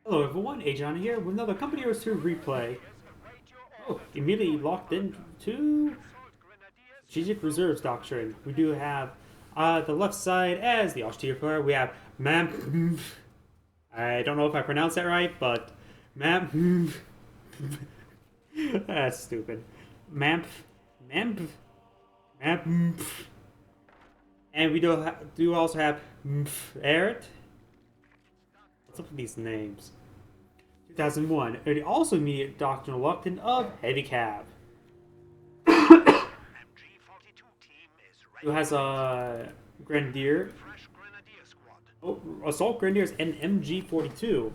Hello everyone, Agion here with another Company Heroes 2 replay. Oh, immediately locked into Strategic Reserves Doctrine. We do have the left side as the austere player. We have Mampf. I don't know if I pronounced that right, but Mampf. That's stupid. Mampf. Mampf. Mampf. And we do also have fmerritt. What's up with these names? 2001, and also immediate doctrinal locked-in of Heavy Cav, who has a Grenadier, Assault Grenadiers, and MG42. So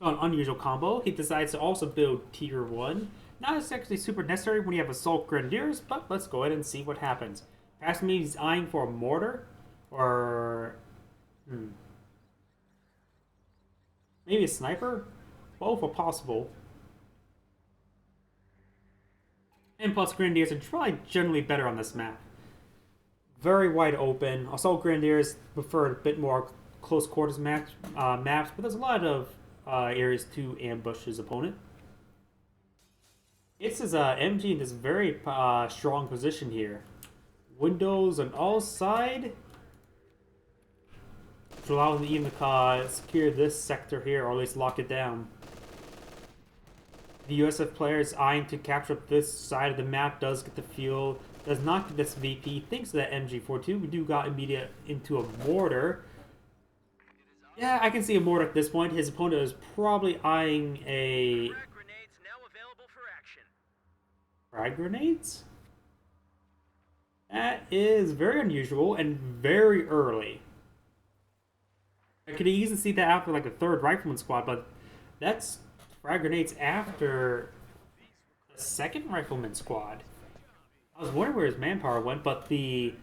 an unusual combo. He decides to also build Tier 1. Not actually super necessary when you have Assault Grenadiers, but let's go ahead and see what happens. Perhaps maybe he's eyeing for a mortar, or maybe a sniper? Both are possible. And plus, Grenadiers are probably generally better on this map. Very wide open. Assault Grenadiers prefer a bit more close quarters maps, but there's a lot of areas to ambush his opponent. It's his MG in this very strong position here. Windows on all sides, to allow them to even secure this sector here, or at least lock it down. The USF player is eyeing to capture up this side of the map, does get the fuel, does not get this VP, thanks to that MG42. We do got immediate into a mortar. Yeah, I can see a mortar at this point. His opponent is probably eyeing a... Frag grenades? That is very unusual and very early. I could easily see that after like a third rifleman squad, but that's frag grenades after the second rifleman squad. I was wondering where his manpower went, but the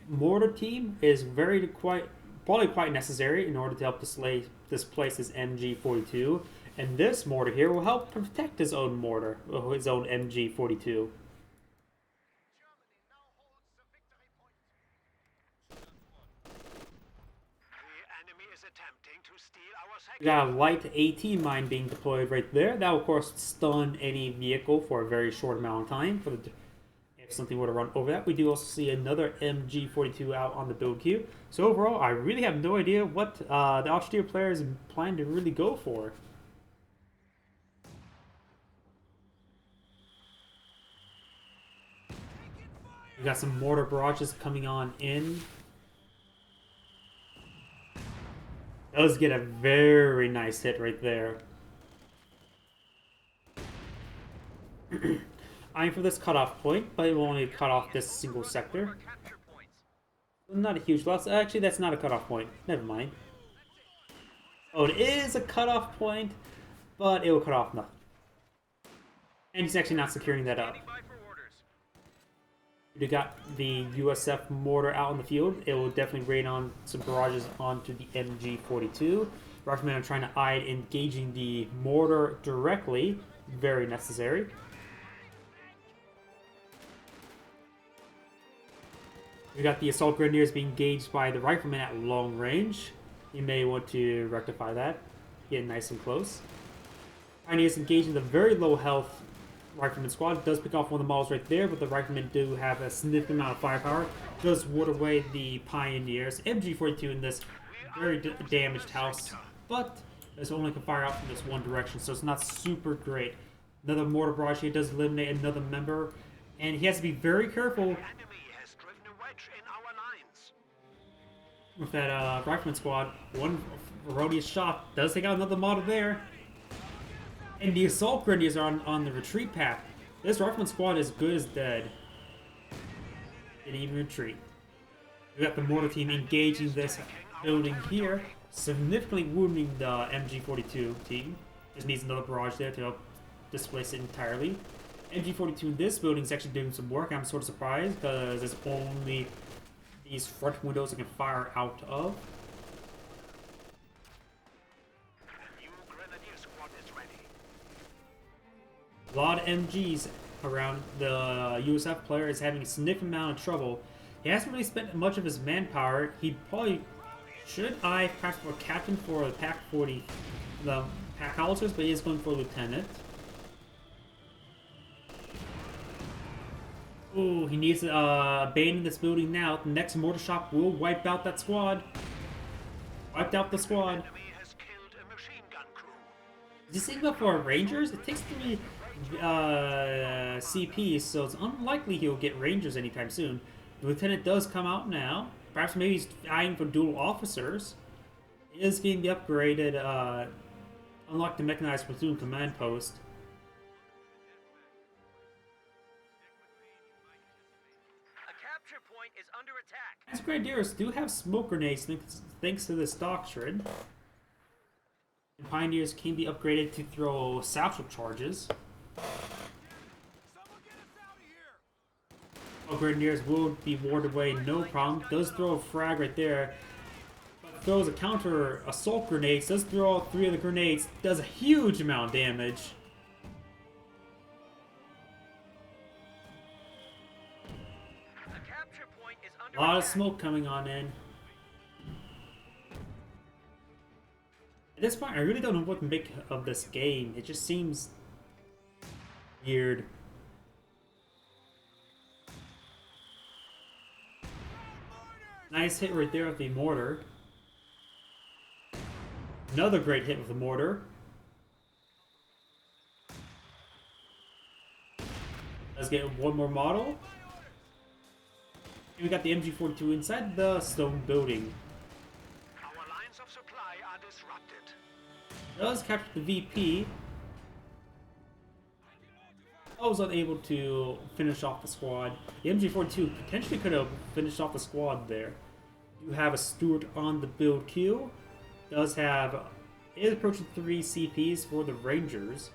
mortar team is probably quite necessary in order to help displace his MG42, and this mortar here will help protect his own mortar, his own MG42. We got a light AT mine being deployed right there. That will, of course, stun any vehicle for a very short amount of time. If something were to run over that, we do also see another MG42 out on the build queue. So overall, I really have no idea what the austere players plan to really go for. We got some mortar barrages coming on in. Does get a very nice hit right there. Eyeing for this cutoff point, but it will only cut off this single sector. Not a huge loss. Actually, that's not a cutoff point. Never mind. Oh, it is a cutoff point, but it will cut off nothing. And he's actually not securing that up. We got the USF mortar out in the field. It will definitely rain on some barrages onto the MG42. Riflemen are trying to eye engaging the mortar directly. Very necessary. We got the assault grenadiers being engaged by the riflemen at long range. You may want to rectify that. Get nice and close. Pioneers engaging the very low health rifleman squad. Does pick off one of the models right there, but the riflemen do have a significant amount of firepower. Does ward away the Pioneers. MG42 in this very damaged house, but this only can fire out from this one direction, so it's not super great. Another mortar barrage here does eliminate another member, and he has to be very careful with that rifleman squad. One erroneous shot does take out another model there. And the assault grenadiers are on the retreat path. This rifleman squad is good as dead. Didn't even retreat. We got the mortar team engaging this building here, significantly wounding the MG42 team. Just needs another barrage there to help displace it entirely. MG42 in this building is actually doing some work. I'm sort of surprised because there's only these front windows it can fire out of. A lot of MGs around. The USF player is having a significant amount of trouble. He hasn't really spent much of his manpower. He probably Should I perhaps for captain for the Pack 40, the Pack Howitzers, but he is going for lieutenant. Ooh, he needs to abandon this building now. The next mortar shot will wipe out that squad. Wiped out the squad. Is he up for Rangers? It takes 3 CPs, so it's unlikely he'll get Rangers anytime soon. The lieutenant does come out now. Perhaps maybe he's eyeing for dual officers. He is getting the upgraded, unlock the mechanized platoon command post. Is under attack. These Grenadiers do have smoke grenades thanks to this doctrine. And Pioneers can be upgraded to throw satchel charges. Oh, Grenadiers will be warded away, no problem. Does throw a frag right there. But throws a counter assault grenade. Does throw all 3 of the grenades. Does a huge amount of damage. A lot of smoke coming on in. At this point, I really don't know what to make of this game. It just seems weird. Nice hit right there with the mortar. Another great hit with the mortar. Let's get one more model. We got the MG42 inside the stone building. Our lines of supply are disrupted. Does capture the VP. I was unable to finish off the squad. The MG42 potentially could have finished off the squad there. You have a Stewart on the build queue. Is approaching 3 CPs for the Rangers.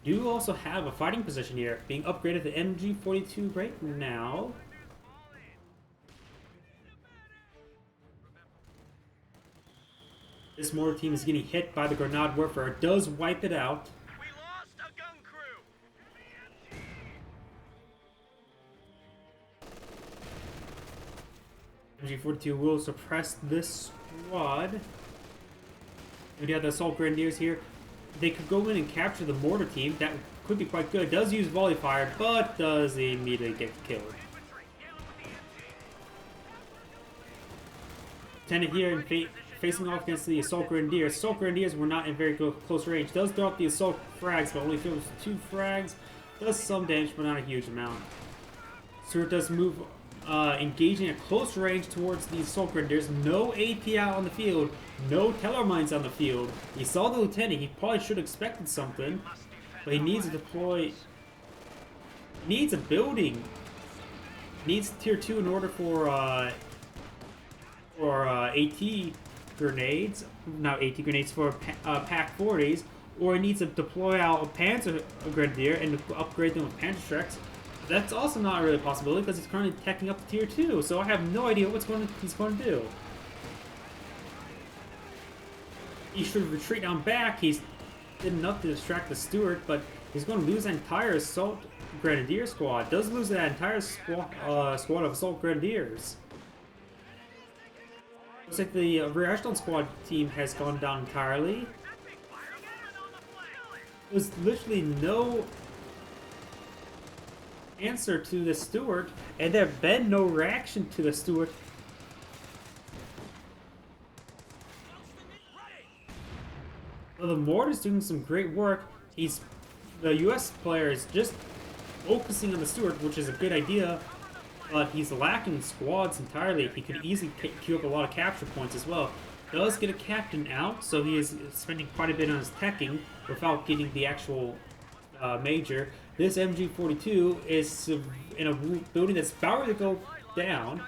Do also have a fighting position here, being upgraded to MG42 right now. This mortar team is getting hit by the Grenade Warfare. It does wipe it out. We lost a gun crew. MG42 will suppress this squad. We have the Assault Grenadiers here. They could go in and capture the mortar team. That could be quite good. Does use volley fire, but does immediately get killed. Lieutenant here and facing off against the Assault Grenadiers. Assault Grenadiers were not in very close range. Does throw out the Assault frags, but only throws 2 frags. Does some damage, but not a huge amount. Stewart does move, engaging at close range towards the Assault Grenadiers. No AP out on the field. No teller mines on the field. He saw the lieutenant. He probably should have expected something. But he needs to deploy... He needs a building. He needs tier 2 in order for AT grenades. Not AT grenades, for Pack 40s. Or he needs to deploy out a Panzer Grenadier and upgrade them with Panzerschrecks. That's also not really a possibility because he's currently teching up to tier 2. So I have no idea what he's going to do. He should retreat down back. He's did enough to distract the Stewart, but he's going to lose that entire Assault Grenadier squad. Does lose that entire squad of Assault Grenadiers. Looks like the rear echelon squad team has gone down entirely. There's literally no answer to the Stewart, and there have been no reaction to the Stewart. Well, the mortar's doing some great work. The US player is just focusing on the Stewart, which is a good idea, but he's lacking squads entirely. He could easily queue up a lot of capture points as well. Does get a captain out, so he is spending quite a bit on his teching without getting the actual major. This MG42 is in a building that's about to go down.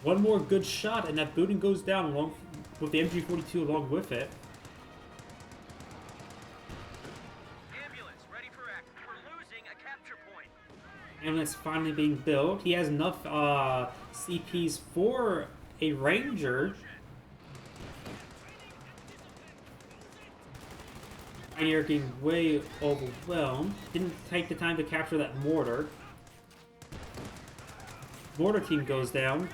One more good shot, and that building goes down along with the MG42 along with it. Ambulance ready for act. We're losing a capture point. Ambulance finally being built. He has enough CPs for a Ranger. Pioneer getting way overwhelmed. Didn't take the time to capture that mortar. Mortar team goes down.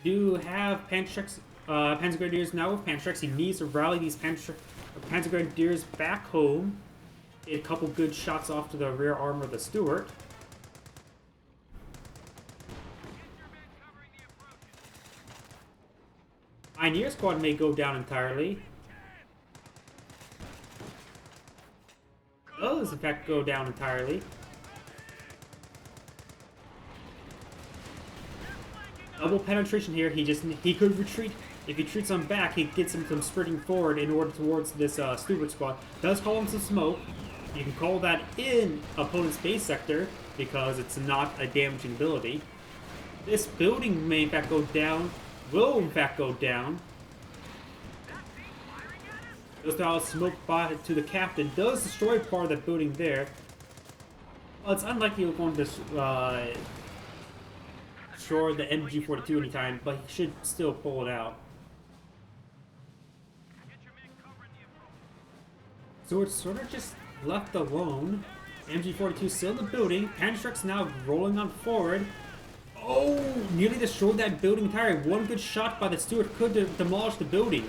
Do have Panzer Grenadiers now with Panzer. He needs to rally these Panzer Grenadiers back home. Get a couple good shots off to the rear armor of the Stuart. Pioneer squad may go down entirely. Does in fact go down entirely. Double penetration here. He could retreat. If he retreats on back, he gets him from sprinting forward in order towards this Stuart squad. Does call him some smoke. You can call that in opponent's base sector because it's not a damaging ability. This building may in fact go down. Will in fact go down. Goes down smoke bot to the captain. Does destroy part of that building there. Well, it's unlikely we're going to destroy the MG42 anytime, but he should still pull it out. So it's sort of just left alone. MG42 still in the building. Panzer's now rolling on forward. Oh, nearly destroyed that building entirely. One good shot by the Stuart could demolish the building.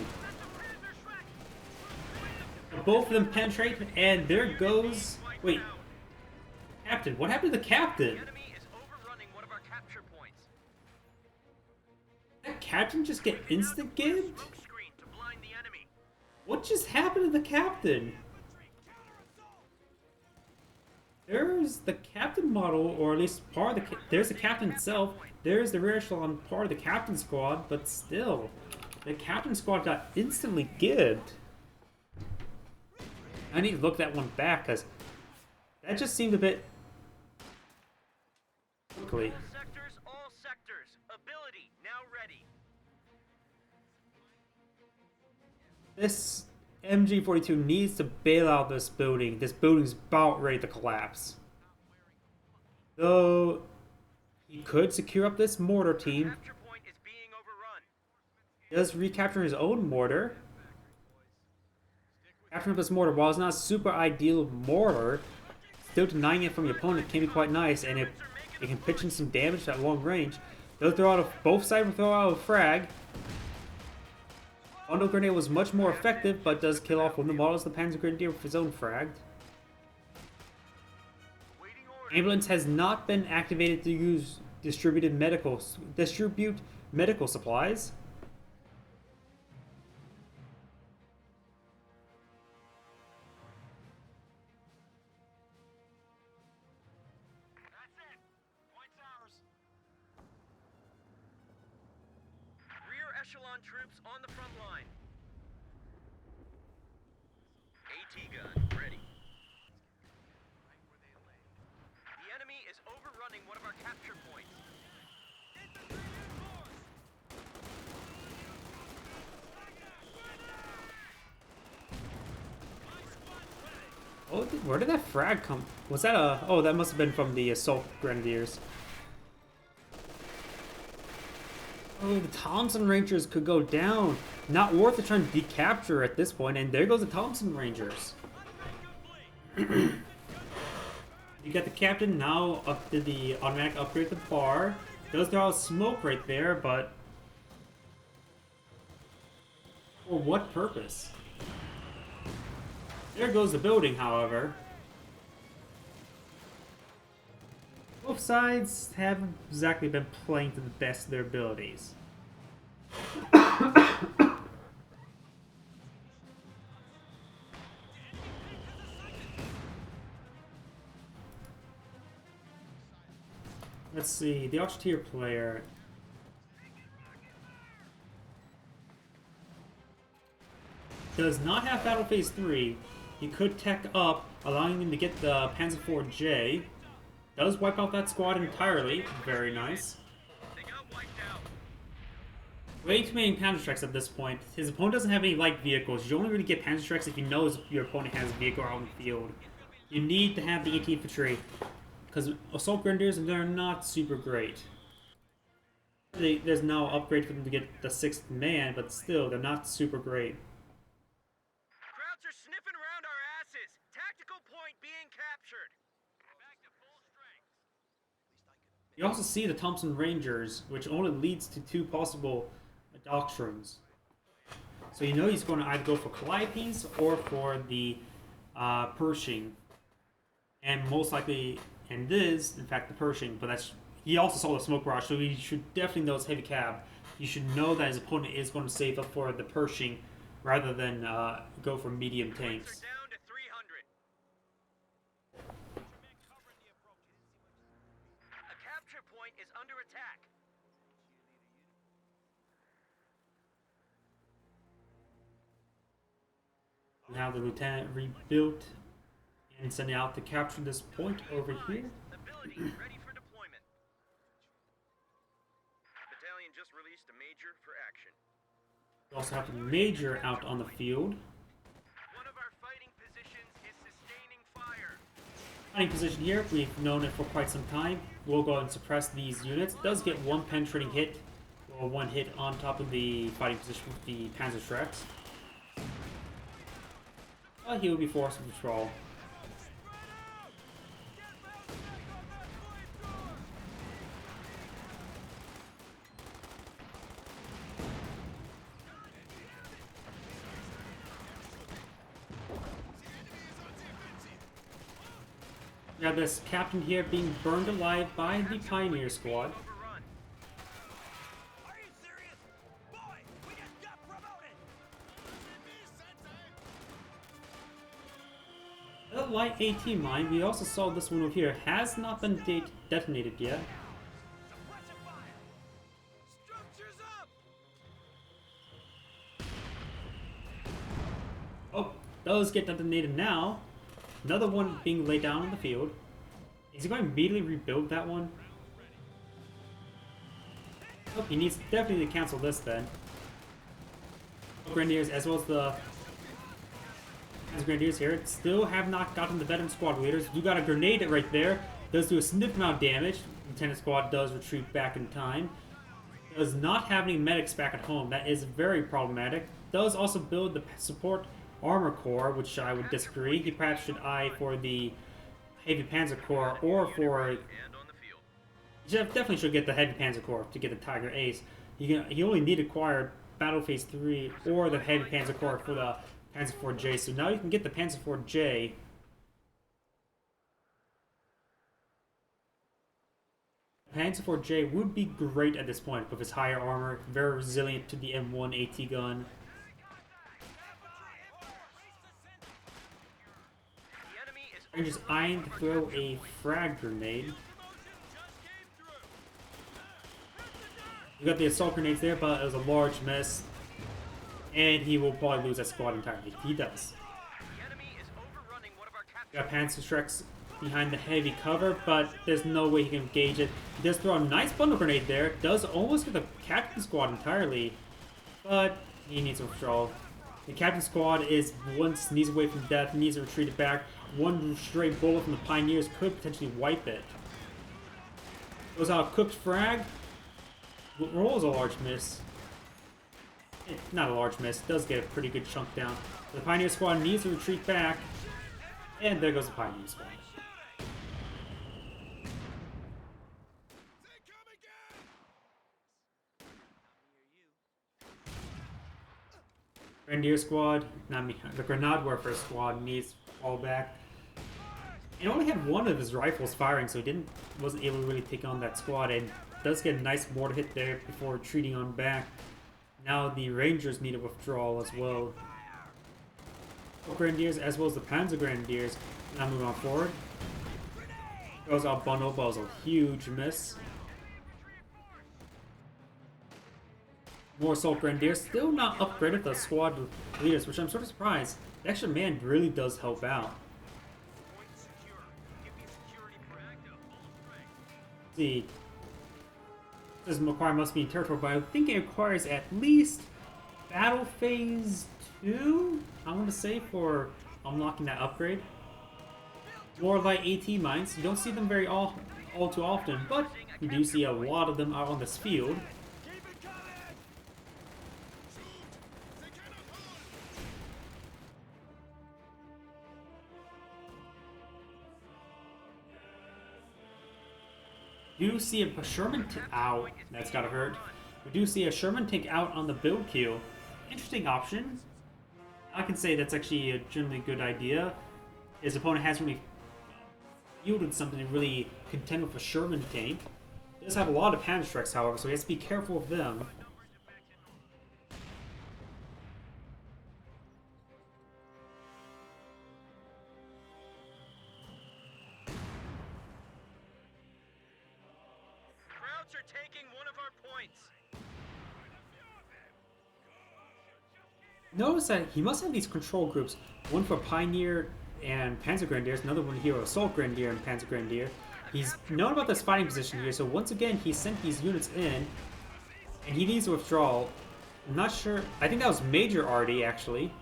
Both of them penetrate, and there goes... Wait. Captain, what happened to the captain? The enemy is overrunning one of our capture points. Did that captain just get instant gibbed? Smoke screen to blind the enemy. What just happened to the captain? There's the captain model, or at least part of the... There's the captain itself. There's the rear echelon part of the captain squad, but still. The captain squad got instantly gibbed. I need to look that one back, because that just seemed a bit... quickly. All sectors. Ability now ready. This MG42 needs to bail out this building. This building's about ready to collapse. Though he could secure up this mortar team. Capture point is being overrun. He does recapture his own mortar. Capturing up this mortar, while it's not a super ideal mortar, still denying it from the opponent can be quite nice, and if it can pitch in some damage at long range, they'll throw out both sides will throw out a frag. Bundle Grenade was much more effective, but does kill off one of the models of the Panzer Grenadier with his own frag. Ambulance has not been activated to distribute medical supplies. Echelon troops on the front line. AT gun ready. The enemy is overrunning one of our capture points. Oh, where did that frag come? Was that a... Oh, that must have been from the Assault Grenadiers. Oh, the Thompson Rangers could go down. Not worth it trying to decapture at this point, and there goes the Thompson Rangers. You got the captain now up to the automatic upgrade at the bar. Does throw out smoke right there, but for what purpose? There goes the building, however. Both sides haven't exactly been playing to the best of their abilities. Let's see, the Archer player. Does not have Battle Phase 3. He could tech up, allowing him to get the Panzer IV-J. Does wipe out that squad entirely. Very nice. They got wiped out. Way too many Panzerschrecks at this point. His opponent doesn't have any light vehicles. You only really get Panzerschrecks if you know your opponent has a vehicle out in the field. You need to have the AT infantry, because Assault Grenadiers, they're not super great. There's no upgrade for them to get the 6th man, but still, they're not super great. captured. Back to full strength. You also see the Thompson Rangers, which only leads to 2 possible doctrines. So you know he's going to either go for Calliope's or for the Pershing. And most likely, and this is, in fact, the Pershing, but that's he also saw the smoke barrage, so he should definitely know it's heavy cab. He should know that his opponent is going to save up for the Pershing rather than go for medium tanks. Down to 300. A capture point is under attack. Now the lieutenant rebuilt and sending out to capture this point over here. Ability ready for deployment. Battalion just released a major for action. We also have the major out on the field. One of our fighting positions is sustaining fire. Fighting position here, we've known it for quite some time. We'll go ahead and suppress these units. Does get 1 penetrating hit, or 1 hit on top of the fighting position with the Panzer Shreks. He will be forced to patrol. We have this captain here being burned alive by the Pioneer Squad. Overrun. Are you serious? Boy, we just got promoted. The light 18 mine, we also saw this one over here, has not been detonated yet. Suppressive fire. Structures up. Oh, those get detonated now. Another one being laid down on the field. Is he going to immediately rebuild that one? Oh, he needs definitely to cancel this then. Grenadiers as well as the Grenadiers here still have not gotten the veteran squad leaders. You got a grenade right there. Does do a significant amount of damage. Lieutenant squad does retreat back in time. Does not have any medics back at home. That is very problematic. Does also build the support armor corps, which I would disagree. He perhaps should eye for the heavy panzer corps or for. And on the field. He definitely should get the heavy panzer corps to get the Tiger Ace. He only need to acquire Battle Phase 3 or the heavy panzer corps for the Panzer IV-J. So now you can get the Panzer IV-J. Panzer IV-J would be great at this point with his higher armor, very resilient to the M1 AT gun. The enemy is Rangers eyeing to throw a frag grenade. You got the assault grenades there, but it was a large miss. And he will probably lose that squad entirely. He does. the enemy is overrunning one of our capture. Got Panzer Shreks behind the heavy cover, but there's no way he can engage it. He does throw a nice bundle grenade there. Does almost get the captain squad entirely, but he needs to withdraw. The captain squad is one sneeze away from death. He needs to retreat it back. One straight bullet from the Pioneers could potentially wipe it. Goes out cooked frag. Rolls a large miss. Not a large miss. Does get a pretty good chunk down. The Pioneer squad needs to retreat back. And there goes the Pioneer squad. Grenadier squad, not me. The Grenade Warfare squad needs to fall back. He only had one of his rifles firing, so he wasn't able to really take on that squad. And does get a nice mortar hit there before retreating on back. Now the Rangers need a withdrawal as well. Grenadiers as well as the Panzer Grenadiers now move on forward. Goes out bundle, but it was a huge miss. More Assault Grenadiers, still not upgraded the squad leaders, which I'm sort of surprised. The extra man really does help out. Point secure. Give me security for active. Let's see. This McQuire must be in territory, but I think it requires at least Battle Phase 2, I want to say, for unlocking that upgrade. More light AT mines. You don't see them all too often, but you do see a lot of them out on this field. Do see a Sherman out. That's gotta hurt. We do see a Sherman tank out on the build queue. Interesting option. I can say that's actually a generally good idea. His opponent hasn't really yielded something to really contend with a Sherman tank. He does have a lot of hand strikes, however, so he has to be careful of them. Krauts are taking one of our points. Notice that he must have these control groups. One for Pioneer and Panzer Grenadiers, another one here, Assault Grenadier and Panzer Grenadier. He's known about this fighting position here, so once again, he sent these units in, and he needs to withdraw. I'm not sure. I think that was Major Artie, actually.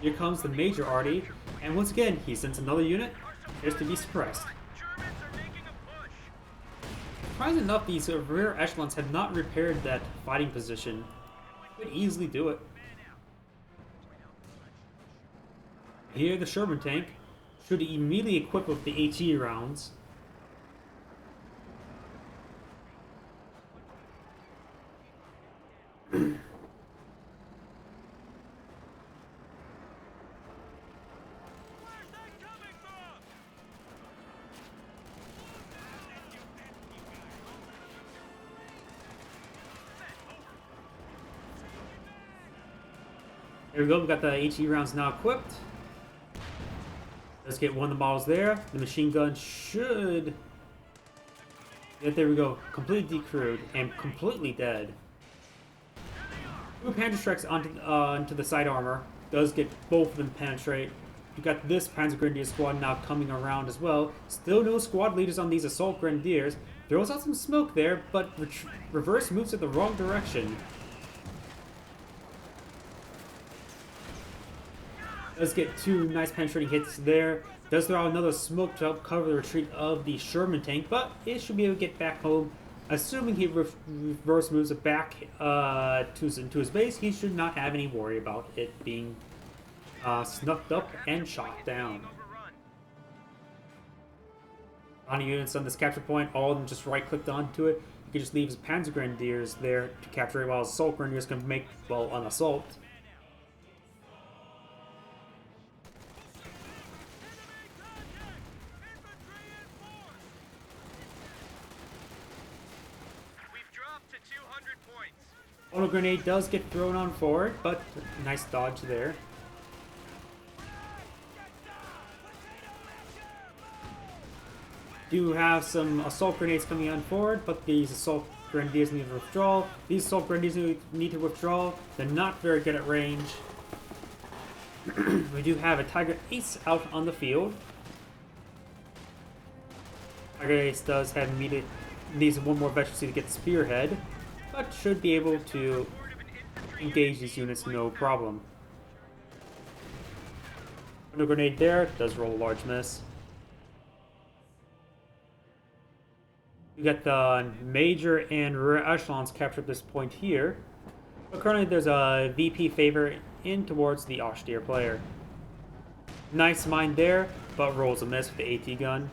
Here comes the Major Artie, and once again, he sends another unit. Appears to be suppressed. Germans are making a push. Surprisingly enough, these rear echelons have not repaired that fighting position. Could easily do it. Here, the Sherman tank should immediately equip with the HE rounds. Where's that coming from? There we go, we've got the HE rounds now equipped. Let's get one of the models there. The machine gun should... Yeah, there we go. Completely decrewed and completely dead. Two Panzer strikes onto the side armor. Does get both of them penetrate. You got this Panzer Grenadier squad now coming around as well. Still no squad leaders on these Assault Grenadiers. Throws out some smoke there, but reverse moves in the wrong direction. Does get two nice penetrating hits there. Does throw out another smoke to help cover the retreat of the Sherman tank, but it should be able to get back home. Assuming he reverse moves it back into his base, he should not have any worry about it being snuffed up and shot down. On units on this capture point, all of them just right-clicked onto it. You can just leave his Panzer Grenadiers there to capture it, while Assault Grenadiers can make, well, an assault. Auto grenade does get thrown on forward, but nice dodge there. Do have some assault grenades coming on forward, but these assault grenadiers need to withdraw. These assault grenadiers need to withdraw. They're not very good at range. We do have a Tiger Ace out on the field. Tiger Ace does have needs one more veterancy to get the spearhead, but should be able to engage these units no problem. No grenade there, does roll a large miss. You got the major and rear echelons captured at this point here, but currently there's a VP favor in towards the austere player. Nice mine there, but rolls a miss with the AT gun.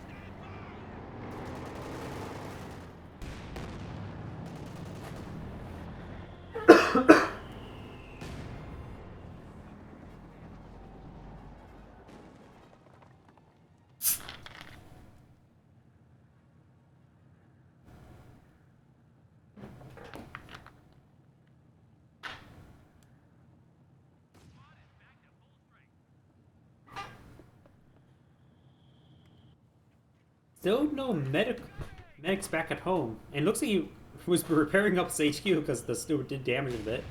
Still no medics back at home. And looks like he was repairing up his HQ because the steward did damage a bit.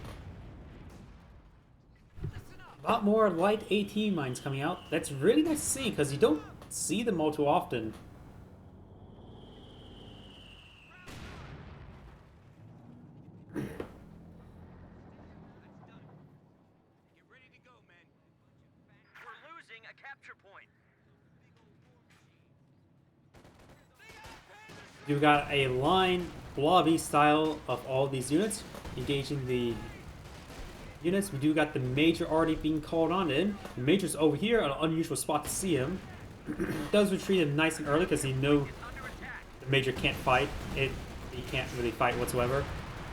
A lot more light AT mines coming out. That's really nice to see because you don't see them all too often. You've got a line blobby style of all these units engaging the units. We do got the major already being called on in. The major's over here, an unusual spot to see him. Does retreat him nice and early because he knows the Major can't fight. He can't really fight whatsoever.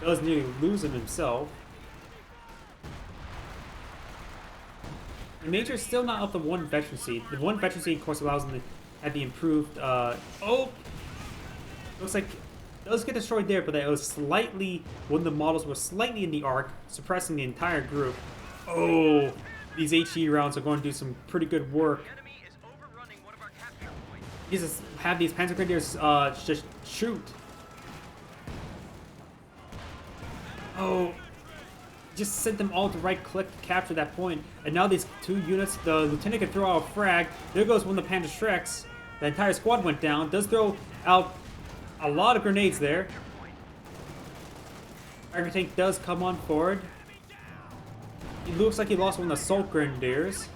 Does nearly lose him himself. The Major is still not up to 1 veterancy. The 1 veterancy, of course, allows him to have the improved. Oh! Looks like does get destroyed there, but that was slightly. One of the models was slightly in the arc, suppressing the entire group. Oh! These HE rounds are going to do some pretty good work. You just have these Panzer Grenadiers just shoot. Oh! Just sent them all to right click to capture that point. And now these 2 units, the lieutenant can throw out a frag. There goes one of the Panzer Shreks. The entire squad went down. Does throw out a lot of grenades there. Tiger tank does come on forward. He looks like he lost one of the assault grenadiers.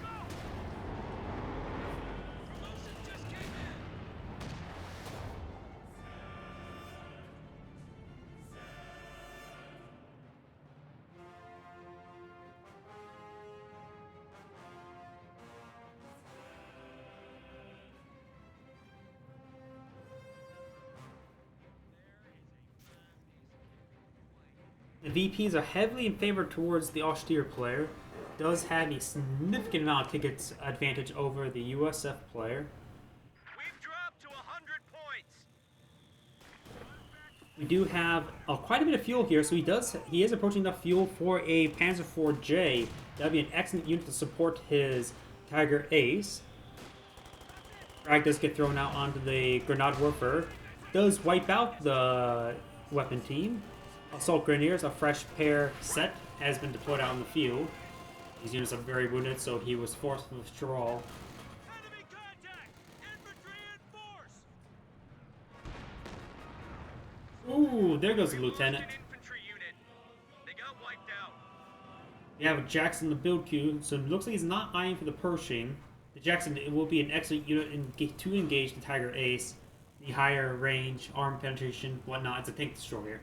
The VPs are heavily in favor towards the austere player. Does have a significant amount of tickets advantage over the USF player. We've dropped to 100 points. We do have quite a bit of fuel here, so he is approaching enough fuel for a Panzer IV-J. That'd be an excellent unit to support his Tiger Ace. Frag does get thrown out onto the Grenade Warfare. Does wipe out the weapon team. Assault Grenadiers, a fresh pair set, has been deployed out in the field. These units are very wounded, so he was forced to withdraw. Enemy contact! Infantry in force! Ooh, there goes the lieutenant. An infantry unit. They got wiped out. We have Jackson in the build queue, so it looks like he's not eyeing for the Pershing. The Jackson will be an excellent unit to engage the Tiger Ace. The higher range, arm penetration, whatnot. It's a tank destroyer.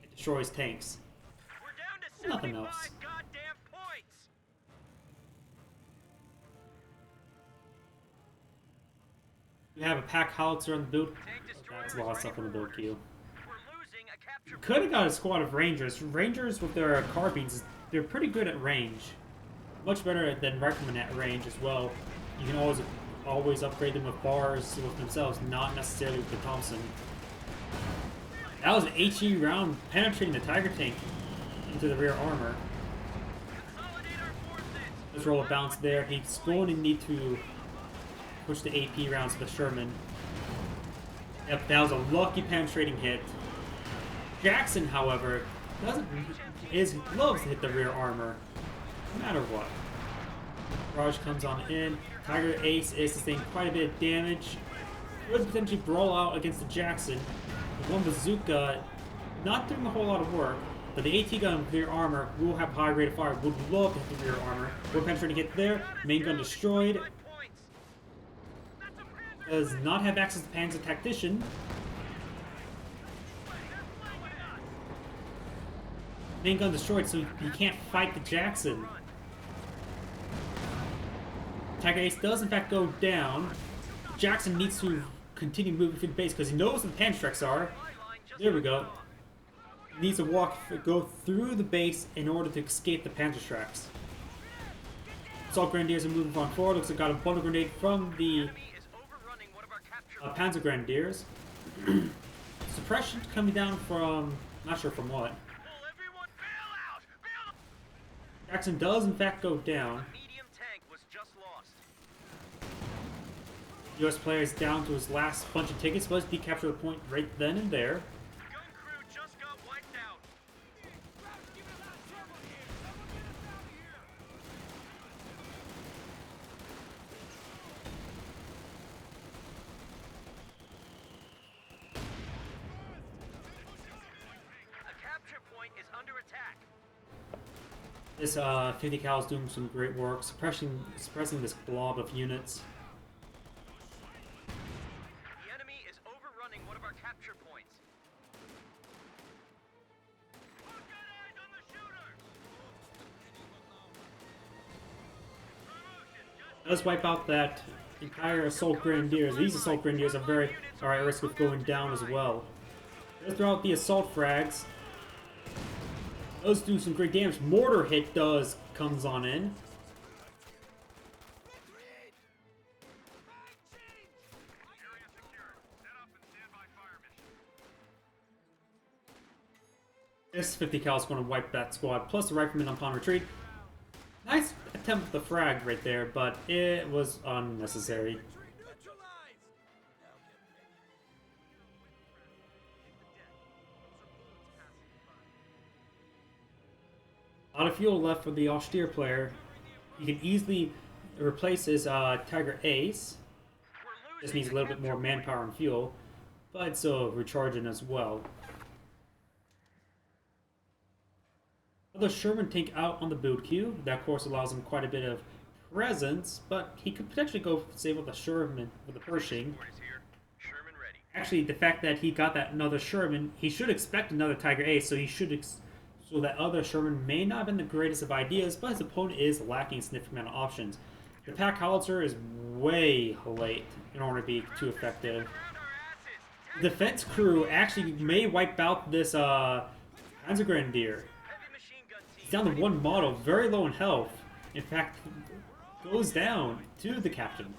It destroys tanks. We're down to Nothing 75 else. goddamn points. We have a pack howitzer on the build. Tank destroyer That's a is lot of ready stuff for on the build orders. queue. We're losing a capture Could have got a squad of Rangers. Rangers with their carbines, they're pretty good at range. Much better than Riflemen at range as well. You can always upgrade them with bars with themselves, not necessarily with the Thompson. That was an HE round penetrating the Tiger tank into the rear armor. Consolidate our forces. Let's roll a bounce there. He's going to need to push the AP rounds to the Sherman. Yep, that was a lucky penetrating hit. Jackson, however, loves to hit the rear armor, no matter what. Raj comes on in. Tiger Ace is sustaining quite a bit of damage. Could potentially brawl out against the Jackson. With one bazooka, not doing a whole lot of work, but the AT gun with rear armor will have high rate of fire. Would love to hit the rear armor. One penetrating hit there. Main gun destroyed. Points. That's a Panzer Does not have access to Panzer Tactician. Main gun destroyed, so he can't fight the Jackson. Tiger Ace does in fact go down. Jackson needs to continue moving through the base because he knows where the Panstreks are. There we go. He needs to go through the base in order to escape the Panzerstreks. Assault Grenadiers are moving on forward. Looks like got a bundle grenade from the enemy is overrunning one of our capture Panzer Grenadiers. Suppression coming down from, not sure from what. Will everyone bail out? Bail Jackson does in fact go down. Medium tank was just lost. US player is down to his last bunch of tickets. Let's decapture the point right then and there. Gun crew just got wiped out. A capture point is under attack. This 50 cal is doing some great work, suppressing this blob of units. The enemy is overrunning one of our capture points. Look at eyes on the shooter. Let's wipe out that entire assault grenadiers. These assault grenadiers are at risk of going down as well. Let's throw out the assault frags. Those do some great damage. Mortar hit comes on in. This 50 cal is going to wipe that squad, plus the rifleman upon retreat. Nice attempt at the frag right there, but it was unnecessary. A lot of fuel left for the austere player. He can easily replace his Tiger Ace. Just needs a little bit more manpower and fuel, but still recharging as well. Another Sherman tank out on the build queue. That of course allows him quite a bit of presence, but he could potentially go save with the Sherman with the Pershing. Actually, the fact that he got that another Sherman, he should expect another Tiger Ace, so he should so that other Sherman may not have been the greatest of ideas, but his opponent is lacking a significant amount of options. The Pack Howitzer is way late in order to be too effective. The defense crew actually may wipe out this Panzer Grenadier. He's down to one model, very low in health. In fact, goes down to the captain.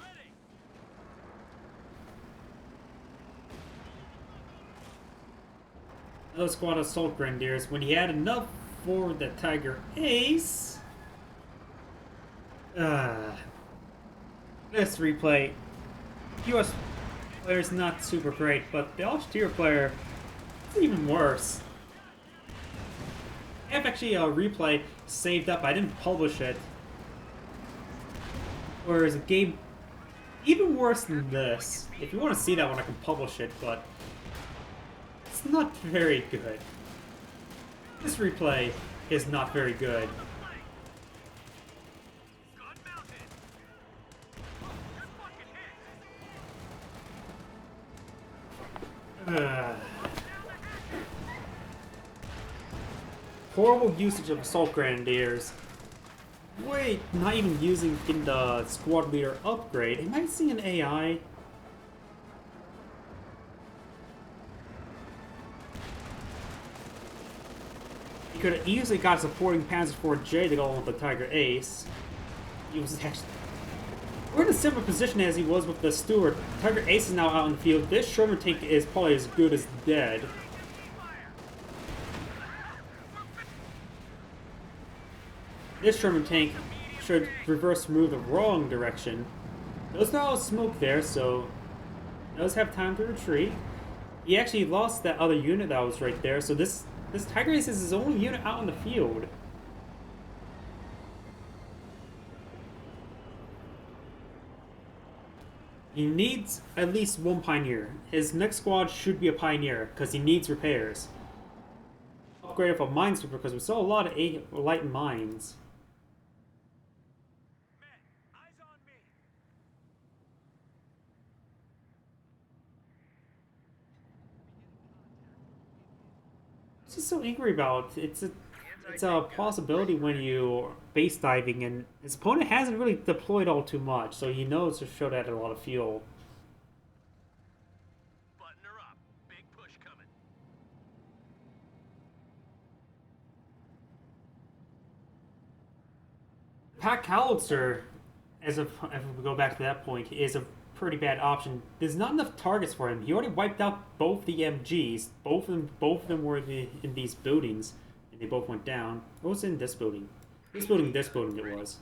Another squad of assault grenadiers. When he had enough for the Tiger Ace. This replay. US player's not super great, but the austere player is even worse. I have actually a replay saved up. I didn't publish it. Whereas a game even worse than this. If you want to see that one, I can publish it, but it's not very good. This replay is not very good. Horrible usage of assault grenadiers. Wait, not even using the squad leader upgrade. Am I seeing an AI? He could have easily got supporting Panzer IV-J to go on with the Tiger Ace. He was actually... We're in a similar position as he was with the Stuart. Tiger Ace is now out in the field. This Sherman tank is probably as good as dead. This Sherman tank should reverse move the wrong direction. There's no smoke there, so does have time to retreat. He actually lost that other unit that was right there, so this Tiger Ace is his only unit out in the field. He needs at least one Pioneer. His next squad should be a Pioneer, because he needs repairs. Upgrade up a Minesweeper, because we saw a lot of light mines. What's he so angry about? It's a possibility when you're base diving, and his opponent hasn't really deployed all too much, so he knows to show that a lot of fuel. Button her up. Big push coming. Pack Howitzer, if we go back to that point, is a pretty bad option. There's not enough targets for him. He already wiped out both the MGs. Both of them were in these buildings, and they both went down. What was in this building? This building it was.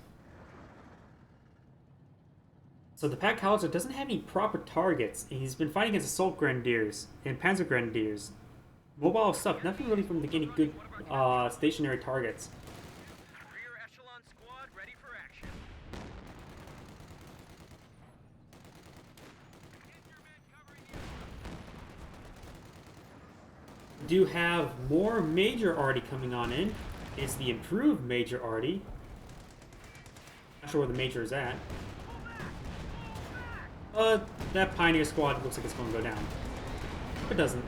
So the Pack Howitzer doesn't have any proper targets, and he's been fighting against assault grenadiers and panzer grenadiers. Mobile stuff, nothing really from getting good stationary targets. Rear echelon squad ready for action. We do have more Major Arty coming on in. It's the improved Major Arty. Not sure where the Major is at. That Pioneer squad looks like it's going to go down. It doesn't.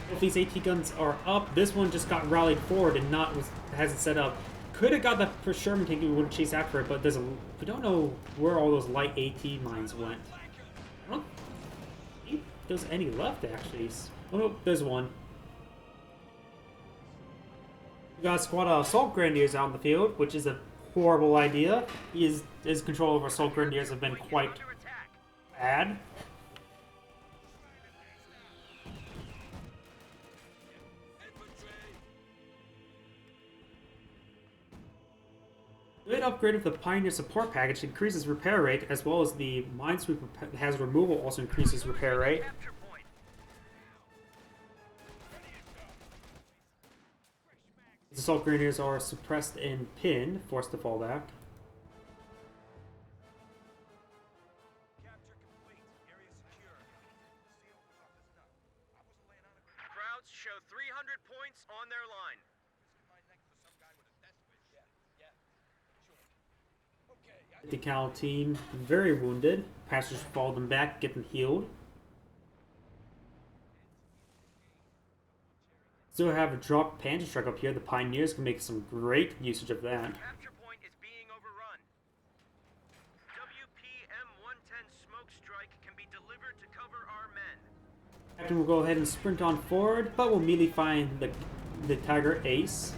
Both these AT guns are up. This one just got rallied forward and hasn't set up. could have got the Sherman tank. We would have chased after it, but we don't know where all those light AT mines went. I don't think there's any left actually. Oh no, there's one. We got a squad of assault grenadiers out in the field, which is a horrible idea. His control over assault grenadiers have been quite bad. Good upgrade of the Pioneer support package increases repair rate, as well as the Minesweeper hazard removal also increases repair rate. The assault grenadiers are suppressed and pinned, forced to fall back. Crowds show 300 points on their line. The Cal team very wounded. Passengers follow them back, get them healed. Still have a drop Panther Strike up here. The Pioneers can make some great usage of that. Capture point is being overrun. WPM-110 smoke strike can be delivered to cover our men. Captain will go ahead and sprint on forward, but will immediately find the Tiger Ace.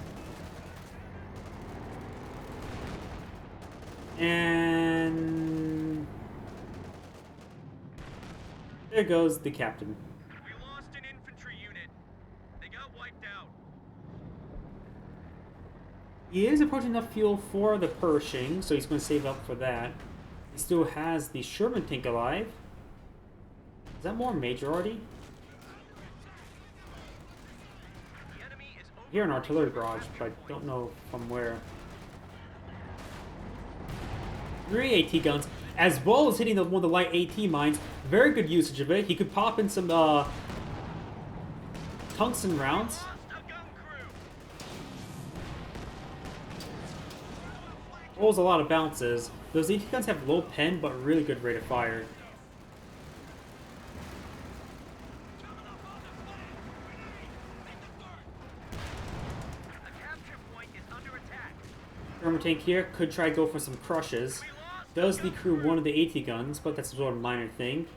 And there goes the captain. We lost an infantry unit. They got wiped out. He is approaching enough fuel for the Pershing, so he's going to save up for that. He still has the Sherman tank alive. Is that more majority? The enemy is Here an artillery barrage, but I don't know from where. 3 AT guns, as well as hitting one of the light AT mines. Very good usage of it. He could pop in some tungsten rounds. lost a gun crew. Pulls a lot of bounces. Those AT guns have low pen, but really good rate of fire. The capture point is under attack. Sherman tank here could try to go for some crushes. Does decrew one of the AT guns, but that's sort of a minor thing.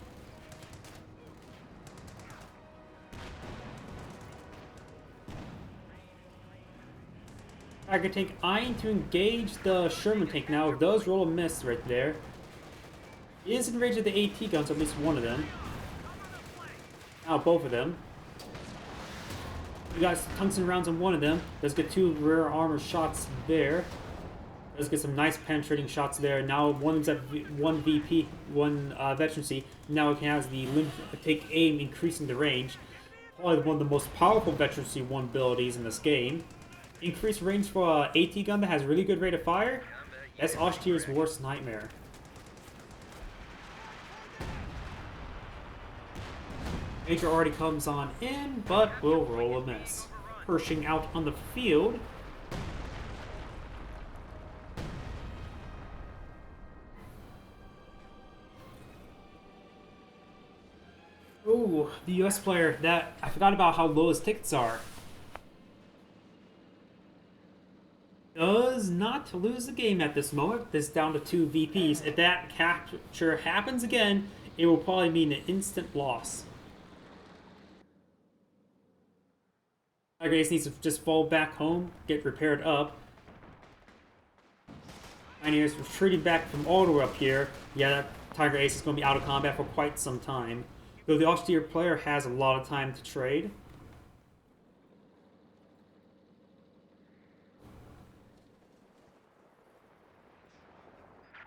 Tiger tank eyeing to engage the Sherman tank now. It does roll a miss right there. He is in range of the AT guns, at least one of them. Now both of them. We got tungsten rounds on one of them. Does get 2 rear armor shots there. Does get some nice penetrating shots there. Now one's at one VP, one veterancy. Now it has the take aim, increasing the range. Probably one of the most powerful veterancy 1 abilities in this game. Increased range for AT gun that has really good rate of fire. That's Aushtier's worst nightmare. Major already comes on in, but will roll a miss. Pershing out on the field. Ooh, the US player, I forgot about how low his tickets are. Does not lose the game at this moment. This is down to 2 VPs. If that capture happens again, it will probably mean an instant loss. Tiger Ace needs to just fall back home, get repaired up. Pioneers retreating back from all the way up here. Yeah, that Tiger Ace is going to be out of combat for quite some time. Though the austere player has a lot of time to trade.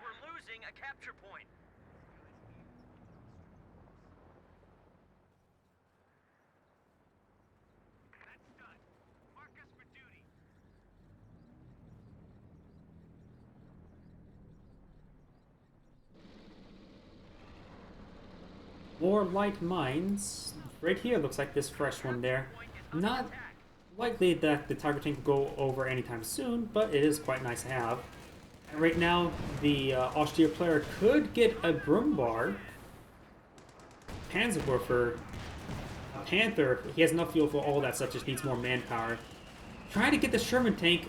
We're losing a capture point. That's done. Mark us for duty. More light mines. Right here looks like this fresh one there. Not likely that the Tiger tank will go over anytime soon, but it is quite nice to have. And right now, the austere player could get a Brumbar. Panzerwerfer. A Panther. He has enough fuel for all that stuff, just needs more manpower. Trying to get the Sherman tank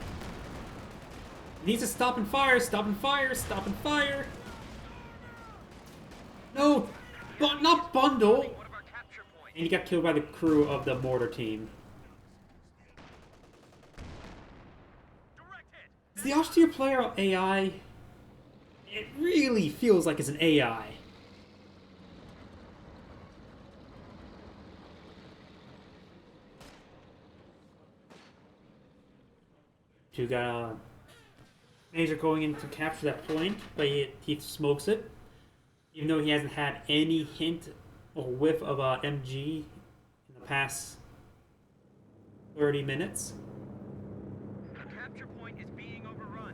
He needs to stop and fire, stop and fire, stop and fire. No, but not bundle. One of our capture points. And he got killed by the crew of the mortar team. Direct hit. Is the austere player AI? It really feels like it's an AI. You got a Major going in to capture that point, but he smokes it. Even though he hasn't had any hint or whiff of a MG in the past 30 minutes. The capture point is being overrun.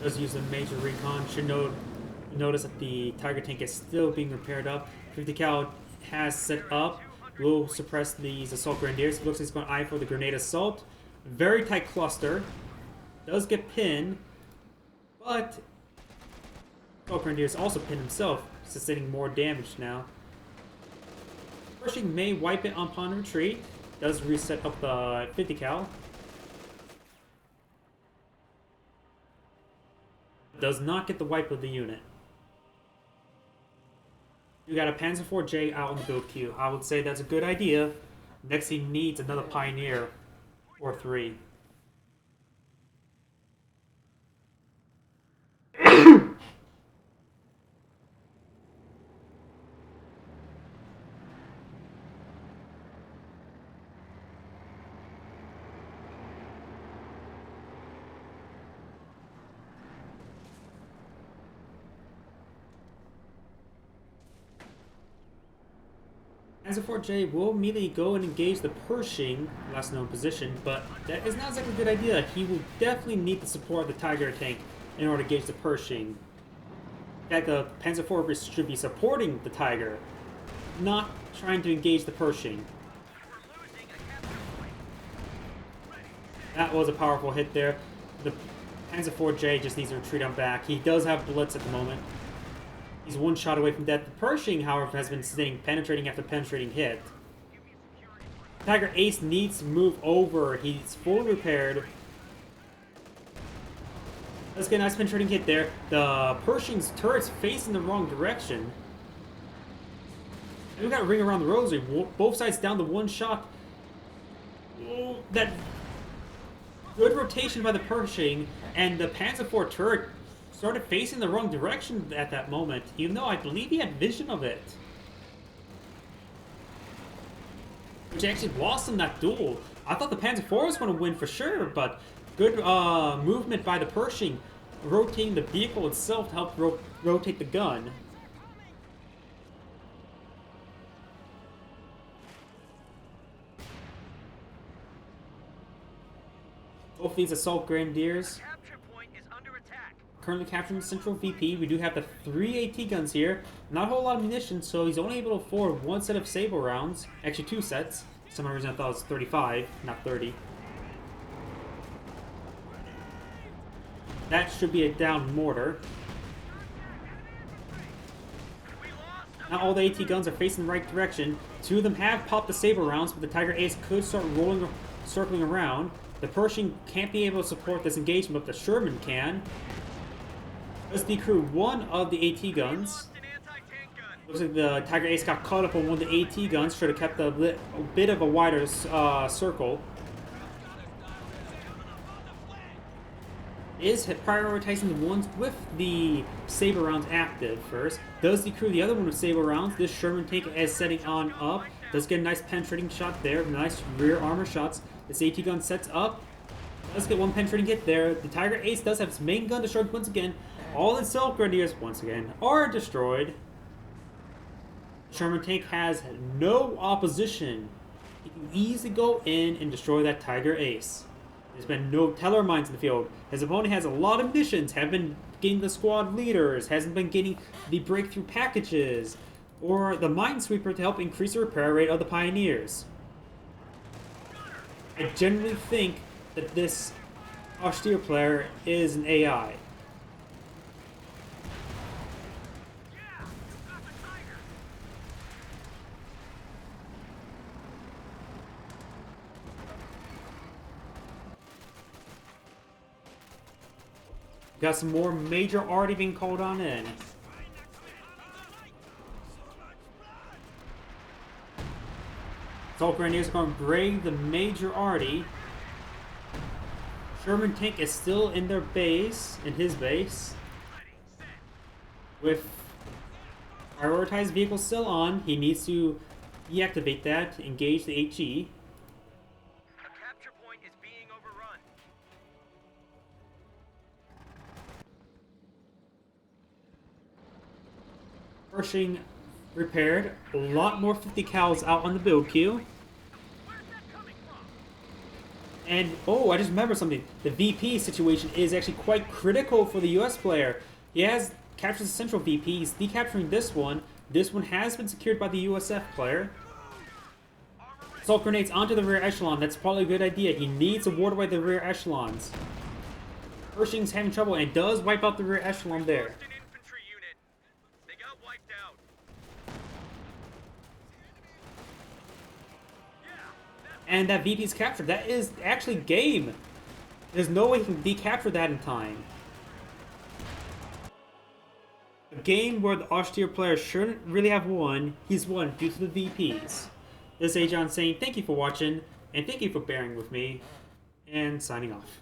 Does use a major recon. Should notice that the Tiger tank is still being repaired up. 50 cal has set up. Will suppress these assault grenadiers. Looks like he's going to eye for the grenade assault. Very tight cluster. Does get pinned, but assault grenadiers also pinned himself, sustaining more damage now. Pershing may wipe it upon retreat. Does reset up the 50 cal. Does not get the wipe of the unit. You got a Panzer IV-J out in the build queue. I would say that's a good idea. Next he needs another Pioneer or 3. Panzer IV-J will immediately go and engage the Pershing, last known position, but that is not exactly a good idea. He will definitely need the support of the Tiger tank in order to engage the Pershing. In fact, the Panzer IV should be supporting the Tiger, not trying to engage the Pershing. We're losing a capture point. That was a powerful hit there. The Panzer IV-J just needs to retreat on back. He does have Blitz at the moment. He's one shot away from death. The Pershing, however, has been sustaining penetrating after penetrating hit. Tiger Ace needs to move over. He's fully repaired. Let's get a nice penetrating hit there. The Pershing's turret's facing the wrong direction. And we got a ring around the rosary. Both sides down to one shot. Oh, that good rotation by the Pershing, and the Panzer IV turret started facing the wrong direction at that moment, even though I believe he had vision of it. Which actually lost him that duel. I thought the Panzer IV was going to win for sure, but good movement by the Pershing, rotating the vehicle itself to help rotate the gun. Both these assault grenadiers Capture point is under attack. currently capturing the central VP. We do have the 3 AT guns here. Not a whole lot of munitions, so he's only able to afford one set of Sable rounds. Actually, 2 sets. For some reason I thought it was 35, not 30. That should be a down mortar. Now all the AT guns are facing the right direction. 2 of them have popped the Saber rounds, but the Tiger Ace could start circling around. The Pershing can't be able to support this engagement, but the Sherman can. Let's decrew one of the AT guns. Looks like the Tiger Ace got caught up on one of the AT guns. Should have kept a bit of a wider circle. Is prioritizing the ones with the Saber rounds active first. Does decrew the other one with Saber rounds. This Sherman tank is setting on up. Does get a nice penetrating shot there. Nice rear armor shots. This AT gun sets up. Let's get one penetrating hit there. The Tiger Ace does have his main gun destroyed once again. All its self grenadiers once again are destroyed. Sherman tank has no opposition. He can easily go in and destroy that Tiger Ace. There's been no teller mines in the field. His opponent has a lot of missions, have been getting the squad leaders, hasn't been getting the breakthrough packages, or the minesweeper to help increase the repair rate of the pioneers. I generally think that this austere player is an AI. Got some more major already being called on in. Assault Grenadiers are going to brave the major arty. Sherman tank is still in their base, in his base. With prioritized vehicles still on, he needs to deactivate that to engage the HE. A capture point is being overrun. Pershing repaired. A lot more 50 cals out on the build queue. Where's that coming from? And, oh, I just remembered something. The VP situation is actually quite critical for the US player. He has captured the central VP. He's decapturing this one. This one has been secured by the USF player. Assault grenades onto the rear echelon. That's probably a good idea. He needs to ward away the rear echelons. Pershing's having trouble and does wipe out the rear echelon there. Lost an infantry unit. They got wiped out. And that VP's captured. That is actually game. There's no way he can decapture that in time. A game where the austere player shouldn't really have won, he's won due to the VPs. This is Agion saying thank you for watching, and thank you for bearing with me, and signing off.